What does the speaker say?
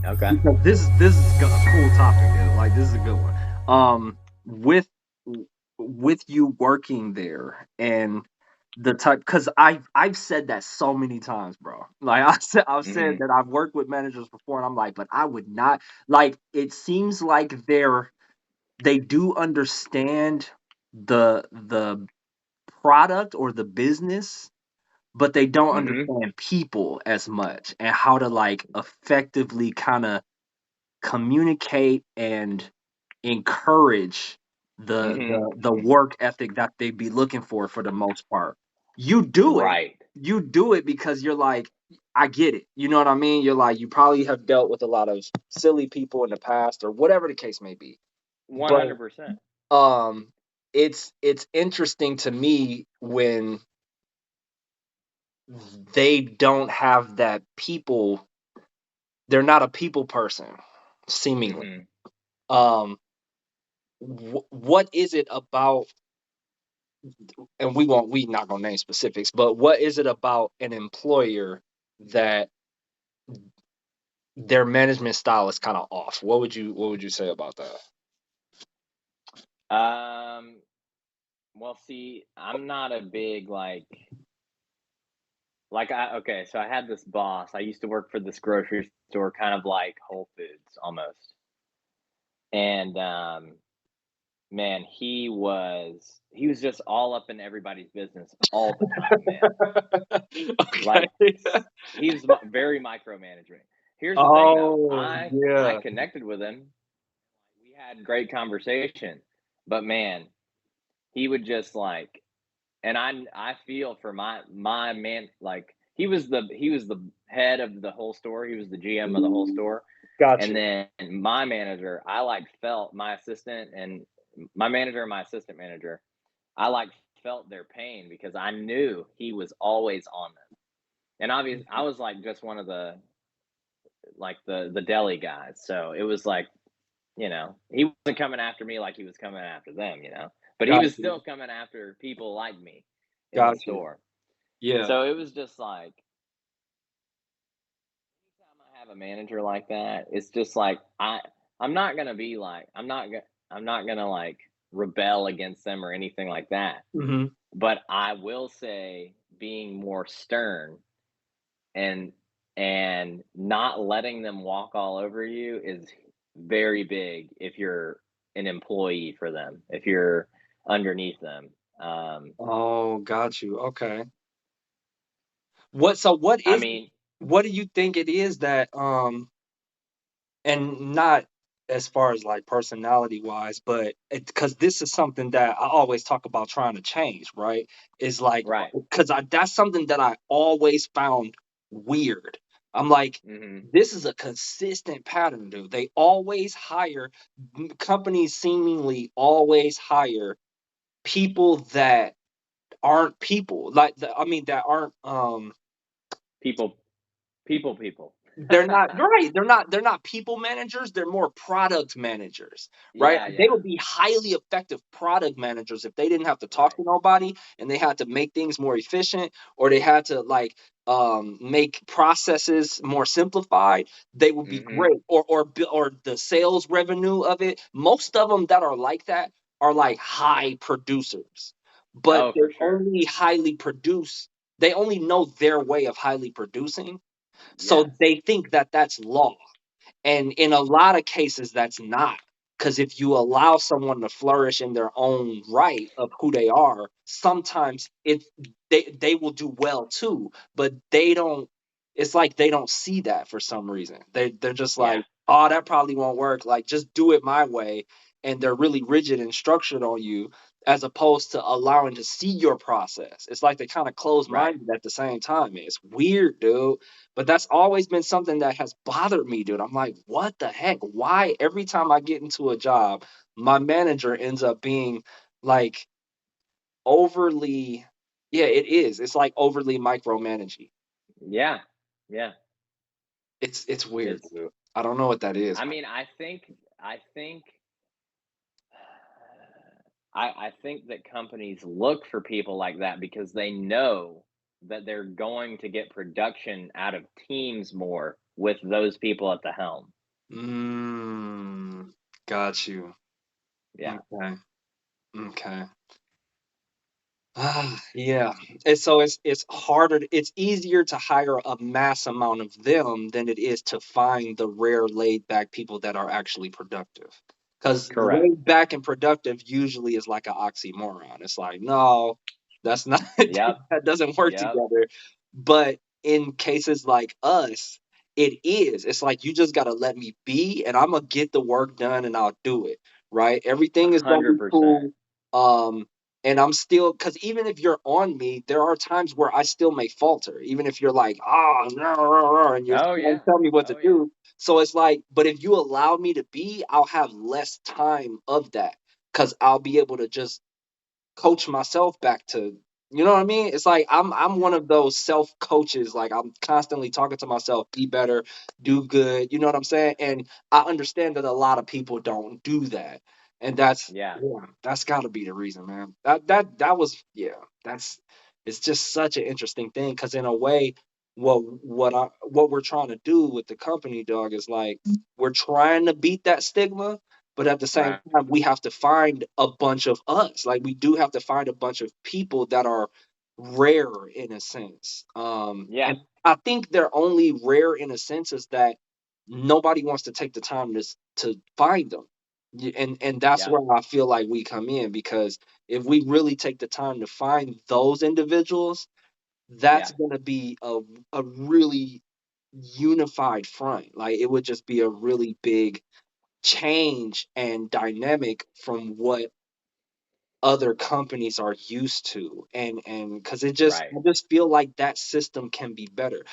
Okay. because this is a cool topic, dude. Like this is a good one. With you working there and the type, because I've said that so many times, bro. Like I've said Mhm. that I've worked with managers before, and I'm like, but I would not like. It seems like they do understand the product or the business, but they don't Mhm. understand people as much and how to like effectively kind of communicate and encourage Mhm. the work ethic that they be looking for the most part. You do it. Right. You do it because you're like, I get it. You know what I mean? You're like, you probably have dealt with a lot of silly people in the past or whatever the case may be. But 100%. um it's interesting to me when they don't have that people, they're not a people person, seemingly. Mhm. Um what is it about, and we not gonna name specifics, but what is it about an employer that their management style is kind of off? What would you say about that? Um, well, see, I'm not a big okay, so I had this boss. I used to work for this grocery store, kind of like Whole Foods almost. And man, he was just all up in everybody's business all the time, man. Okay. Like he was very micromanaging. Here's the thing though. Oh I yeah, connected with him. We had great conversation. But man, he would just and I feel for my man, like he was the head of the whole store. He was the GM of the whole store. got And you. then my manager, I felt my assistant and my manager and my assistant manager, I felt their pain because I knew he was always on them. And obviously I was just one of the deli guys. So it was he wasn't coming after me like he was coming after them. But he Got was you. still coming after people like me in the Got you. store. Yeah. So it was just anytime I have a manager like that, it's just I'm not gonna be I'm not gonna rebel against them or anything like that. Hmm. But I will say being more stern and not letting them walk all over you is very big if you're an employee for them, if you're underneath them. Um, Oh, got you. Okay. What I is, mean, what do you think it is that and not as far as like personality wise, but because this is something that I always talk about trying to change, right? Is like, right. because that's something that I always found weird. I'm like, Hmm. this is a consistent pattern, dude. They always hire, companies seemingly always hire people that aren't people. Like, I mean, that aren't People, people. they're not right. They're not people managers. They're more product managers, right? Yeah, They yeah. would be highly effective product managers if they didn't have to talk Right. to nobody and they had to make things more efficient, or they had to like make processes more simplified. They would be Hmm. great. Or the sales revenue of it. Most of them that are like that are like high producers, but Oh, they for sure. only highly produce. They only know their way of highly producing, so Yes. they think that that's law. And in a lot of cases, that's not. Because if you allow someone to flourish in their own right of who they are, sometimes they will do well too. But they don't. It's like they don't see that for some reason. They're just Yeah. like, oh, that probably won't work. Like just do it my way, and they're really rigid and structured on you, as opposed to allowing to see your process. It's like they kind of close Right. minded at the same time. It's weird, dude. But that's always been something that has bothered me, dude. I'm like, what the heck? Why every time I get into a job, my manager ends up being like overly, yeah, it is. It's like overly micromanaging. Yeah. Yeah. It's weird, It's. dude. I don't know what that is, I man. mean, I think I think that companies look for people like that because they know that they're going to get production out of teams more with those people at the helm. Mm, got you. Yeah, Okay. Okay. Yeah. And so it's harder, it's easier to hire a mass amount of them than it is to find the rare laid back people that are actually productive. Because correct. laid back and productive usually is like an oxymoron. It's like, no, that's not, Yep, that doesn't work yep, together. But in cases like us, it is. It's like you just gotta let me be and I'm gonna get the work done and I'll do it. Right? Everything is gonna be 100%. cool. Um, and I'm still, because even if you're on me, there are times where I still may falter, even if you're like, ah, oh, and you're Oh trying yeah, to tell me what to oh yeah, do. So it's like, but if you allow me to be, I'll have less time of that because I'll be able to just coach myself back to, you know what I mean? It's like I'm one of those self coaches. Like I'm constantly talking to myself, be better, do good. You know what I'm saying? And I understand that a lot of people don't do that, and that's, yeah, yeah, that's got to be the reason, man. That was, yeah. That's, it's just such an interesting thing because in a way, what we're trying to do with the company, dog, is like we're trying to beat that stigma, but at the same right. time, we have to find a bunch of us. Like we do have to find a bunch of people that are rare in a sense. Yeah, And I think they're only rare in a sense is that nobody wants to take the time to find them. And that's yeah, where I feel like we come in because if we really take the time to find those individuals, that's yeah, going to be a really unified front. Like it would just be a really big change and dynamic from what other companies are used to. And because it just, right. I just feel like that system can be better.